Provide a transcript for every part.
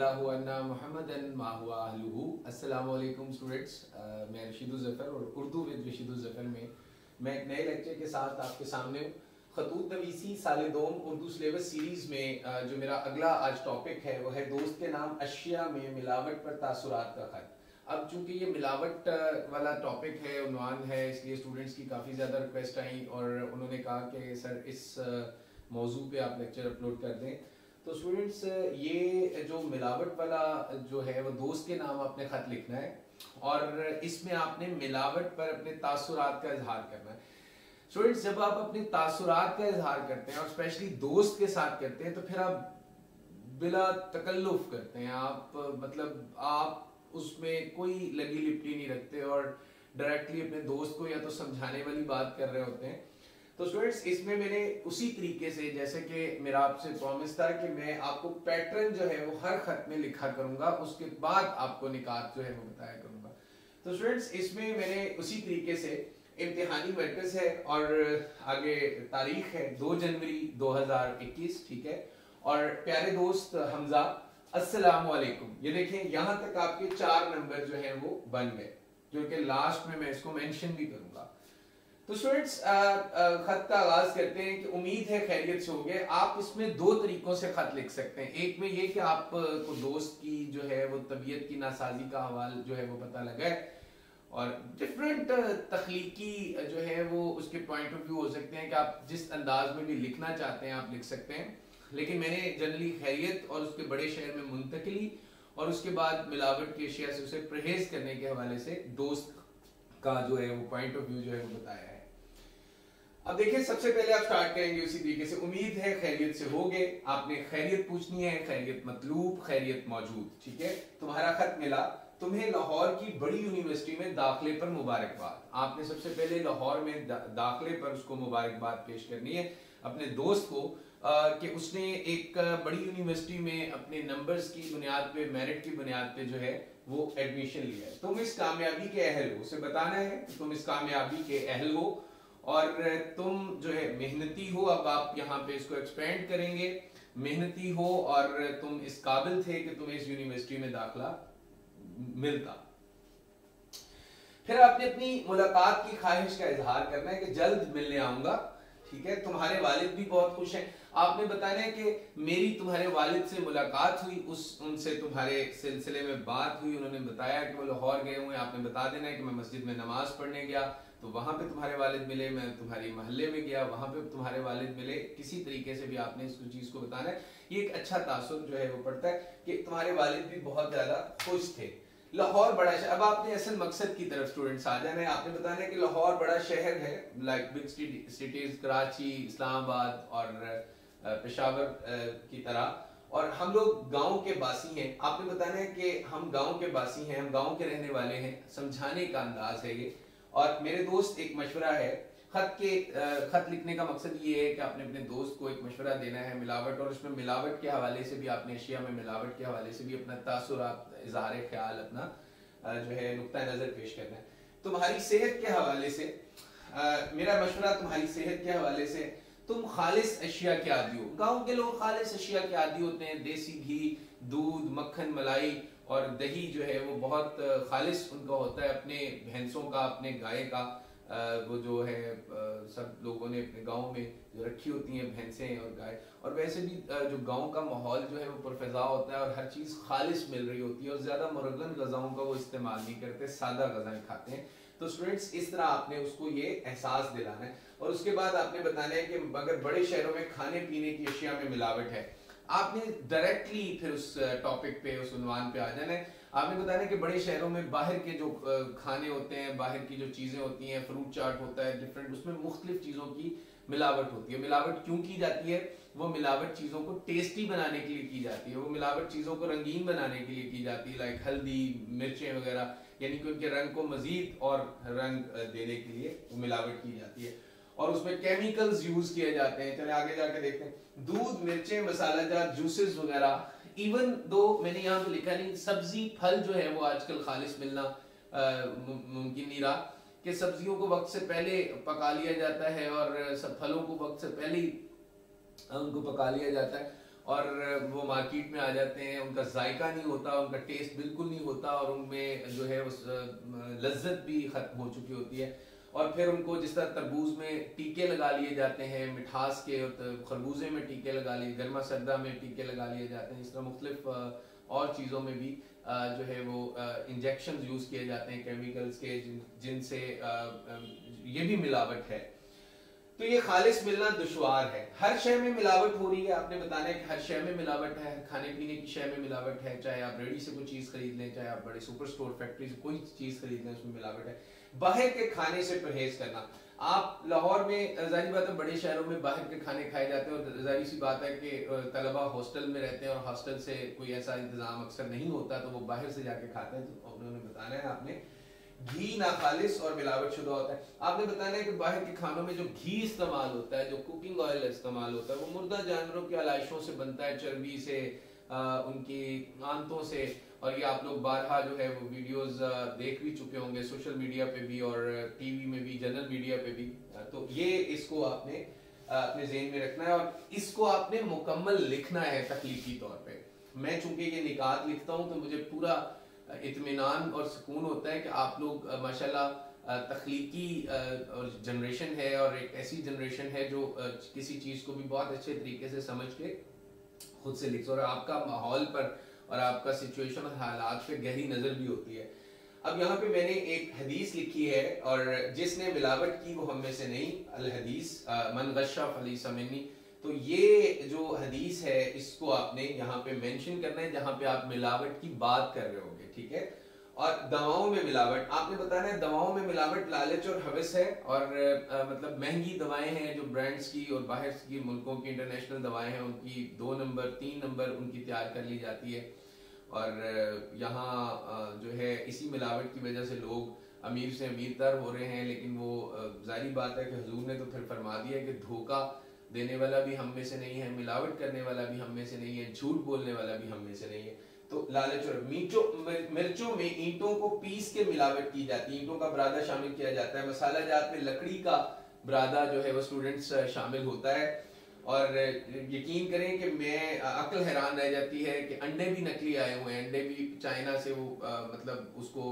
सल्लल्लाहु अन्ना मुहम्मदन मा हुआ अहलुहु। अस्सलामु अलैकुम स्टूडेंट्स, मैं रशीदुल ज़फ़र और उर्दू विद रशीदुल ज़फ़र में मैं एक नए लेक्चर के साथ आपके सामने हूँ। खतूत नवीसी साल दोम उर्दू सिलेबस सीरीज़ में जो मेरा अगला आज टॉपिक है वो है दोस्त के नाम अशिया में मिलावट पर तासुरात का ख़त। अब चूंकि ये मिलावट वाला टॉपिक है, उन्वान है, इसलिए स्टूडेंट्स की काफ़ी ज़्यादा रिक्वेस्ट आई और उन्होंने कहा कि सर इस मौजू पे आप लेक्चर अपलोड कर दें। तो स्टूडेंट्स ये जो मिलावट वाला जो है वो दोस्त के नाम आपने ख़त लिखना है और इसमें आपने मिलावट पर अपने तासुरात का इजहार करना है। स्टूडेंट्स जब आप अपने तासुरात का इजहार करते हैं और स्पेशली दोस्त के साथ करते हैं तो फिर आप बिला तकल्लुफ करते हैं, आप मतलब आप उसमें कोई लगी लिपटी नहीं रखते और डायरेक्टली अपने दोस्त को या तो समझाने वाली बात कर रहे होते हैं। तो स्टूडेंट्स इसमें मैंने उसी तरीके से, जैसे कि मेरा आपसे प्रॉमिस था कि मैं आपको पैटर्न जो है वो हर खत में लिखा करूंगा, उसके बाद आपको निकात जो है वो बताया करूंगा। तो स्टूडेंट्स इसमें मैंने उसी तरीके से इम्तिहानी मरकज है और आगे तारीख है 2 जनवरी 2021, ठीक है। और प्यारे दोस्त हमजा, अस्सलामु अलैकुम। ये देखें यहाँ तक आपके 4 नंबर जो है वो बन गए, जो कि लास्ट में मैं इसको मेंशन भी करूंगा। तो स्टूडेंट्स खत का आगाज करते हैं कि उम्मीद है खैरियत से होंगे। आप इसमें 2 तरीकों से खत लिख सकते हैं। एक में ये कि आपको दोस्त की जो है वो तबीयत की नासाजी का हवाल जो है वो पता लगा है और डिफरेंट तख्लीकी जो है वो उसके पॉइंट ऑफ व्यू हो सकते हैं कि आप जिस अंदाज में भी लिखना चाहते हैं आप लिख सकते हैं। लेकिन मैंने जनरली खैरियत और उसके बड़े शहर में मुंतकिली और उसके बाद मिलावट की अशिया से उसे परहेज करने के हवाले से दोस्त का जो है वो पॉइंट ऑफ व्यू जो है वो बताया है। अब देखिए, सबसे पहले आप स्टार्ट करेंगे उसी तरीके से। उम्मीद है खैरियत से होगे। आपने खैरियत पूछनी है, खैरियत मतलूब, खैरियत मौजूद, ठीक है। तुम्हारा खत मिला, तुम्हें लाहौर की बड़ी यूनिवर्सिटी में दाखिले पर मुबारकबाद। आपने सबसे पहले लाहौर में दाखिले पर उसको मुबारकबाद पेश करनी है अपने दोस्त को कि उसने एक बड़ी यूनिवर्सिटी में अपने नंबर्स की बुनियाद पे, मेरिट की बुनियाद पे जो है वो एडमिशन लिया है। तुम इस कामयाबी के अहल हो, उसे बताना है कि तुम इस कामयाबी के अहल हो और तुम जो है मेहनती हो। अब आप यहाँ पे इसको एक्सपेंड करेंगे, मेहनती हो और तुम इस काबिल थे कि तुम्हें इस यूनिवर्सिटी में दाखिला मिलता। फिर आपने अपनी मुलाकात की ख्वाहिश का इजहार करना है कि जल्द मिलने आऊंगा, ठीक है। तुम्हारे वालिद भी बहुत खुश हैं। आपने बताना है कि मेरी तुम्हारे वालिद से मुलाकात हुई, उनसे तुम्हारे सिलसिले में बात हुई, उन्होंने बताया कि वो लाहौर गए हुए हैं। आपने बता देना है कि मैं मस्जिद में नमाज पढ़ने गया तो वहां पे तुम्हारे वालिद मिले, मैं तुम्हारी मोहल्ले में गया वहां पे तुम्हारे वालिद मिले। किसी तरीके से भी आपने इस चीज को बताना है। ये एक अच्छा तासुर जो है वो पड़ता है कि तुम्हारे वालिद भी बहुत ज्यादा खुश थे। लाहौर बड़ा शहर, अब आपने असल मकसद की तरफ स्टूडेंट्स आ जाना है। आपने बताना है कि लाहौर बड़ा शहर है, like big cities Karachi, Islamabad और पेशावर की तरह, और हम लोग गांव के बासी हैं। आपने बताना है कि हम गांव के बासी हैं, हम गांव के रहने वाले हैं। समझाने का अंदाज है ये। और मेरे दोस्त, एक मशवरा है, खत लिखने का मकसद ये है कि आपने अपने दोस्त को एक मशवरा देना है मिलावट, और उसमें मिलावट के हवाले से भी आपने अशिया में मिलावट के हवाले से भी अपना तासुरात, इज़हार ख्याल, अपना जो है नुक्ता नज़र पेश करना है। तुम्हारी सेहत के हवाले से मेरा मशवरा, तुम्हारी सेहत के हवाले से, तुम खालिस अशिया के आदी हो। गाँव के लोग खालिस अशिया के आदी होते हैं। देसी घी, दूध, मक्खन, मलाई और दही जो है वो बहुत खालिस उनका होता है। अपने भैंसों का, अपने गाय का, वो जो है सब लोगों ने अपने गांव में जो रखी होती हैं भैंसें और गाय। और वैसे भी जो गांव का माहौल जो है वो पुरफिज़ा होता है और हर चीज़ खालिस मिल रही होती है और ज़्यादा मुरगन गज़ाओं का वो इस्तेमाल नहीं करते, सादा गज़ाएँ खाते हैं। तो स्टूडेंट्स इस तरह आपने उसको ये एहसास दिलाना है। और उसके बाद आपने बताना है कि अगर बड़े शहरों में खाने पीने की अशिया में मिलावट है, आपने डायरेक्टली फिर उस टॉपिक पे, उस उन्वान पे आ जाना है। आपने बताया कि बड़े शहरों में बाहर के जो खाने होते हैं, बाहर की जो चीज़ें होती हैं, फ्रूट चाट होता है डिफरेंट, उसमें मुख्तलिफ चीज़ों की मिलावट होती है। मिलावट क्यों की जाती है? वो मिलावट चीज़ों को टेस्टी बनाने के लिए की जाती है, वो मिलावट चीज़ों को रंगीन बनाने के लिए की जाती है, लाइक हल्दी, मिर्चें वगैरह, यानी कि उनके रंग को मजीद और रंग देने के लिए वो मिलावट की जाती है और उसमें केमिकल्स यूज किए जाते हैं। चले आगे जाके देखते हैं। दूध, मिर्चें, मसालेदार जूसेस वगैरह, इवन दो मैंने यहाँ पे लिखा नहीं, सब्जी फल जो है वो आजकल खालिस मिलना मुमकिन नहीं रहा कि सब्जियों को वक्त से पहले पका लिया जाता है और सब फलों को वक्त से पहले ही उनको पका लिया जाता है। और वो मार्केट में आ जाते हैं, उनका जायका नहीं होता, उनका टेस्ट बिल्कुल नहीं होता, और उनमें जो है उस लज्जत भी खत्म हो चुकी होती है। और फिर उनको जिस तरह तरबूज में टीके लगा लिए जाते हैं मिठास के, और खरबूजे में टीके लगा लिए, गर्मा सर्दा में टीके लगा लिए जाते हैं, इस तरह मुख्तलिफ और चीज़ों में भी जो है वो इंजेक्शन यूज़ किए जाते हैं केमिकल्स के, जिनसे ये भी मिलावट है। तो ये खालिस मिलना दुश्वार है। हर शय में मिलावट हो रही है, आपने बताना है कि हर शय में मिलावट है, खाने पीने की शय में मिलावट है, चाहे आप रेडी से कोई चीज़ खरीद लें, चाहे आप बड़े सुपर स्टोर फैक्ट्री से कोई चीज़ खरीद लें, उसमें मिलावट है। बाहर के खाने से परहेज करना। आप लाहौर में जाहिर बात है बड़े शहरों में बाहर के खाने खाए जाते हैं, और जाहिर सी बात है कि तलबा हॉस्टल में रहते हैं और हॉस्टल से कोई ऐसा इंतजाम अक्सर नहीं होता, तो वो बाहर से जाके खाते हैं। तो उन्होंने बताना है आपने घी ना खालिस और मिलावट शुदा होता है। आपने बताना है कि बाहर के खानों में जो घी इस्तेमाल होता है, जो कुकिंग ऑयल इस्तेमाल होता है, वो मुर्दा जानवरों की आलाइशों से बनता है, चर्बी से, उनकी आंतों से। और ये आप लोग बारहा जो है वो वीडियोस देख भी चुके होंगे सोशल मीडिया पे भी और टीवी में भी, जनरल मीडिया पे भी। तो ये इसको आपने अपने ज़हन में रखना है, और इसको आपने मुकम्मल लिखना है तकलीफी तौर पे। मैं चूंकि ये निकात लिखता हूँ तो मुझे पूरा इत्मीनान और सुकून होता है कि आप लोग माशाल्लाह तख्लीकी और जनरेशन है, और एक ऐसी जनरेशन है जो किसी चीज़ को भी बहुत अच्छे तरीके से समझ के खुद से लिख, और आपका माहौल पर और आपका सिचुएशन और हालात पे गहरी नज़र भी होती है। अब यहाँ पे मैंने एक हदीस लिखी है, और जिसने मिलावट की वो हम में से नहीं, अल हदीस मन गश्शा फलीसा मिन्नी। तो ये जो हदीस है इसको आपने यहाँ पे मेंशन करना है जहाँ पे आप मिलावट की बात कर रहे होंगे, ठीक है। और दवाओं में मिलावट आपने बताना है, दवाओं में मिलावट लालच और हवस है, और मतलब महंगी दवाएं हैं जो ब्रांड्स की और बाहर की मुल्कों की इंटरनेशनल दवाएं हैं, उनकी 2 नंबर 3 नंबर उनकी तैयार कर ली जाती है। और यहाँ जो है इसी मिलावट की वजह से लोग अमीर से अमीर तर हो रहे हैं। लेकिन वो जाहिर बात है कि हुजूर ने तो फिर फरमा दिया कि धोखा देने वाला भी हम में से नहीं है, मिलावट करने वाला भी हम में से नहीं है, झूठ बोलने वाला भी हम में से नहीं है। तो लालच और मिर्चों में ईंटों को पीस के मिलावट की जाती है, ईंटों का बरादा शामिल किया जाता है, मसाला जात में लकड़ी का बरादा जो है वो स्टूडेंट्स शामिल होता है। और यकीन करें कि मैं अक्ल हैरान रह जाती है कि अंडे भी नकली आए हुए हैं, अंडे भी चाइना से वो मतलब उसको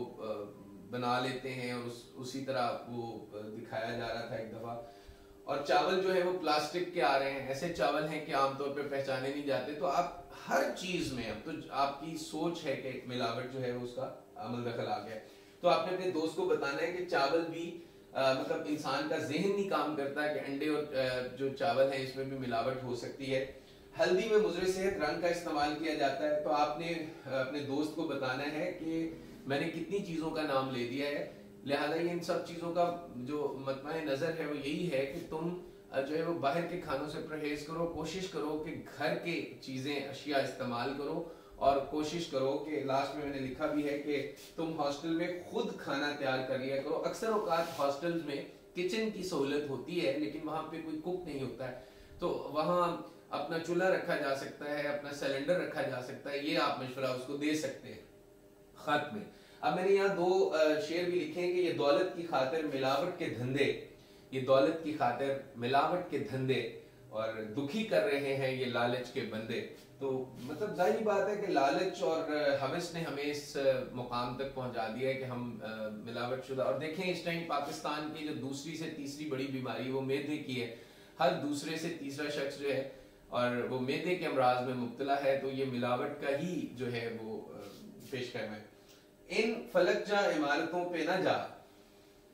बना लेते हैं, और उसी तरह वो दिखाया जा रहा था एक दफ़ा। और चावल जो है वो प्लास्टिक के आ रहे हैं, ऐसे चावल हैं कि आमतौर पे पहचाने नहीं जाते। तो आप हर चीज़ में, अब तो आपकी सोच है कि मिलावट जो है वो उसका अमल दखल आ गया है। तो आपने अपने दोस्त को बताना है कि चावल भी मतलब इंसान का जहन नहीं काम करता है कि अंडे और जो चावल है इसमें भी मिलावट हो सकती है। हल्दी में मुज़र सेहत रंग का इस्तेमाल किया जाता है। तो आपने अपने दोस्त को बताना है कि मैंने कितनी चीज़ों का नाम ले दिया है, लिहाजा इन सब चीज़ों का जो मतमा नज़र है वो यही है कि तुम जो है वो बाहर के खानों से परहेज करो, कोशिश करो कि घर के चीज़ें अशिया इस्तेमाल करो, और कोशिश करो कि लास्ट में मैंने लिखा भी है कि तुम हॉस्टल में खुद खाना तैयार कर लिया करो। अक्सर औकात हॉस्टल्स में किचन की सहूलत होती है लेकिन वहाँ पे कोई कुक नहीं होता है, तो वहाँ अपना चूल्हा रखा जा सकता है, अपना सिलेंडर रखा जा सकता है, ये आप मशवरा उसको दे सकते हैं खत में। अब मैंने यहाँ 2 शेर भी लिखे हैं कि ये दौलत की खातिर मिलावट के धंधे, ये दौलत की खातिर मिलावट के धंधे और दुखी कर रहे हैं ये लालच के बंदे। तो मतलब जाहिर बात है कि लालच और हवस ने हमें इस मुकाम तक पहुंचा दिया है कि हम मिलावट शुदा। और देखें इस टाइम पाकिस्तान की जो दूसरी से तीसरी बड़ी बीमारी वो मैदे की है, हर दूसरे से तीसरा शख्स जो है और वो मैदे के अमराज में मुब्तला है, तो ये मिलावट का ही जो है वो पेश कर है। इन फलक जा इमारतों पे ना जा,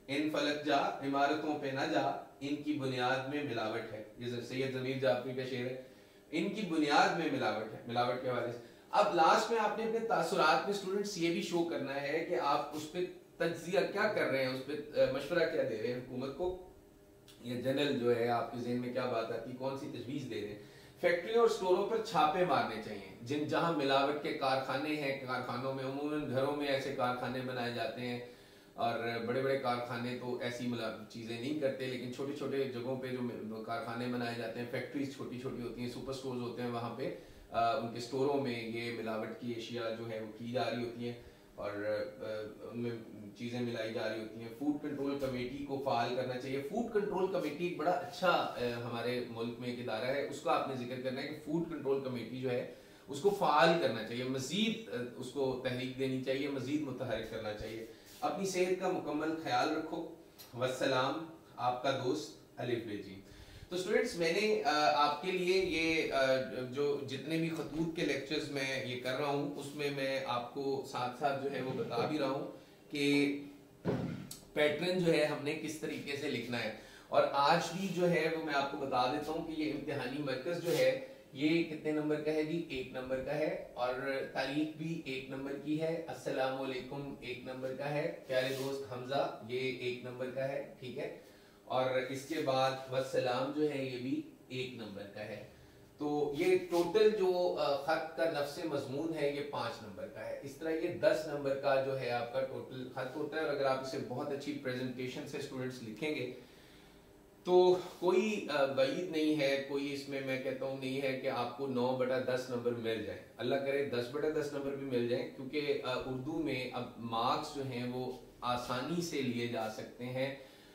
इन फलक जा इमारतों पे ना जा, इनकी बुनियाद में मिलावट है। ये सैयद ज़मीर जाफरी का शेर है, इनकी बुनियाद में मिलावट है, मिलावट के हवाले से। अब लास्ट में आपने अपने तासुरात में स्टूडेंट्स ये भी शो करना है कि आप उस पर तज्जिया क्या कर रहे हैं, उस पर मशवरा क्या दे रहे हैं हुकूमत को, या जनरल जो है आपके ज़हन में क्या बात आती है, कौन सी तजवीज़ दे रहे हैं। फैक्ट्रियों और स्टोरों पर छापे मारने चाहिए, जिन जहां मिलावट के कारखाने हैं, कारखानों में उमूमन घरों में ऐसे कारखाने बनाए जाते हैं, और बड़े बड़े कारखाने तो ऐसी चीज़ें नहीं करते, लेकिन छोटे छोटे जगहों पे जो कारखाने बनाए जाते हैं, फैक्ट्रीज छोटी छोटी होती हैं, सुपर स्टोर्स होते हैं, वहाँ पे उनके स्टोरों में ये मिलावट की एशिया जो है वो की जा रही होती है। और उनमें चीज़ें मिलाई जा रही होती हैं। फूड कंट्रोल कमेटी को फाल करना चाहिए। फूड कंट्रोल कमेटी एक बड़ा अच्छा हमारे मुल्क में एक इदारा है, उसका आपने जिक्र करना है कि फूड कंट्रोल कमेटी जो है उसको फाल करना चाहिए, मज़ीद उसको तहरीक देनी चाहिए, मज़ीद मुतहरिक करना चाहिए। अपनी सेहत का मुकम्मल ख्याल रखो। वस्सलाम, आपका दोस्त अलिफ बेजी। तो स्टूडेंट्स, मैंने आपके लिए ये जो जितने भी खतूत के लेक्चर्स मैं ये कर रहा हूँ उसमें मैं आपको साथ साथ जो है वो बता भी रहा हूँ कि पैटर्न जो है हमने किस तरीके से लिखना है। और आज भी जो है वो मैं आपको बता देता हूँ कि ये इम्तिहानी मरकज जो है ये कितने नंबर का है जी, 1 नंबर का है। और तारीख भी 1 नंबर की है। अस्सलाम वालेकुम 1 नंबर का है। प्यारे दोस्त हमजा, ये 1 नंबर का है, ठीक है। और इसके बाद वस्सलाम जो है ये भी 1 नंबर का है। तो ये टोटल जो खत का नफ्स मजमून है ये 5 नंबर का है। इस तरह ये 10 नंबर का जो है आपका टोटल खत होता है। और अगर आप इसे बहुत अच्छी प्रेजेंटेशन से स्टूडेंट्स लिखेंगे तो कोई वईद नहीं है, कोई इसमें मैं कहता हूँ नहीं है कि आपको 9/10 नंबर मिल जाए। अल्लाह करे 10/10 नंबर भी मिल जाए, क्योंकि उर्दू में अब मार्क्स जो हैं वो आसानी से लिए जा सकते हैं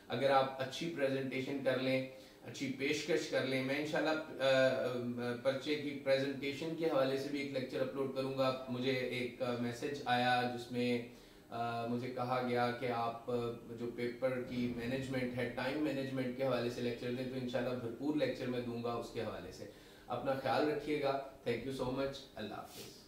अगर आप अच्छी प्रेजेंटेशन कर लें, अच्छी पेशकश कर लें। मैं इंशाल्लाह पर्चे की प्रेजेंटेशन के हवाले से भी एक लेक्चर अपलोड करूंगा। मुझे एक मैसेज आया जिसमें मुझे कहा गया कि आप जो पेपर की मैनेजमेंट है, टाइम मैनेजमेंट के हवाले से लेक्चर दें, तो इंशाल्लाह भरपूर लेक्चर मैं दूंगा उसके हवाले से। अपना ख्याल रखिएगा। Thank you so much. अल्लाह हाफिज़।